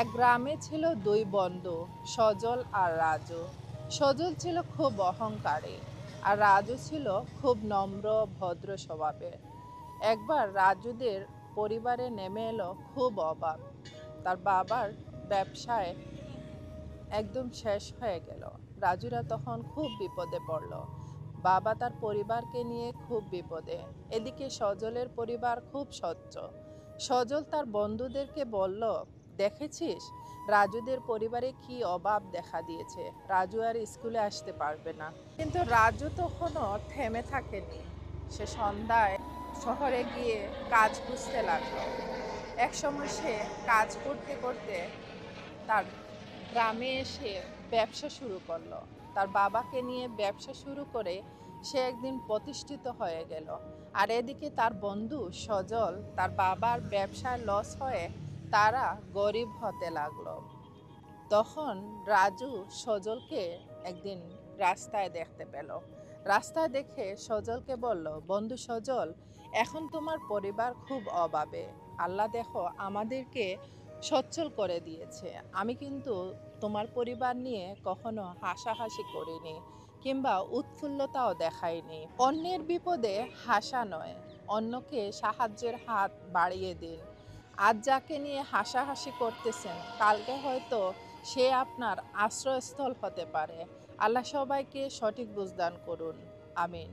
এক গ্রামে ছিল দুই বন্ধু, সজল আর রাজু। সজল ছিল খুব অহংকারী আর রাজু ছিল খুব নম্র ভদ্র স্বভাবের। একবার রাজুদের পরিবারে নেমে এলো খুব অভাব। তার বাবার ব্যবসায় একদম শেষ হয়ে গেল। রাজুরা তখন খুব বিপদে পড়ল। বাবা তার পরিবারকে নিয়ে খুব বিপদে। এদিকে সজলের পরিবার খুব সচ্ছল। সজল তার বন্ধুদেরকে বলল, দেখেছিস রাজুদের পরিবারে কি অভাব দেখা দিয়েছে, রাজু আর স্কুলে আসতে পারবে না। কিন্তু রাজু তখনও থেমে থাকেনি। সে সন্ধ্যায় শহরে গিয়ে কাজ খুঁজতে লাগলো। এক সময় সে কাজ করতে করতে তার গ্রামে এসে ব্যবসা শুরু করলো। তার বাবাকে নিয়ে ব্যবসা শুরু করে সে একদিন প্রতিষ্ঠিত হয়ে গেল। আর এদিকে তার বন্ধু সজল, তার বাবার ব্যবসায় লস হয়ে তারা গরিব হতে লাগলো। তখন রাজু সজলকে একদিন রাস্তায় দেখতে পেল। রাস্তায় দেখে সজলকে বলল, বন্ধু সজল, এখন তোমার পরিবার খুব অভাবে। আল্লাহ দেখো আমাদেরকে সচ্ছল করে দিয়েছে। আমি কিন্তু তোমার পরিবার নিয়ে কখনো হাসাহাসি করিনি কিংবা উৎফুল্লতাও দেখাইনি। অন্যের বিপদে হাসা নয়, অন্যকে সাহায্যের হাত বাড়িয়ে দিন। আজ যাকে নিয়ে হাসাহাসি করতেছেন, কালকে হয়তো সে আপনার আশ্রয়স্থল হতে পারে। আল্লাহ সবাইকে সঠিক বুঝদান করুন। আমিন।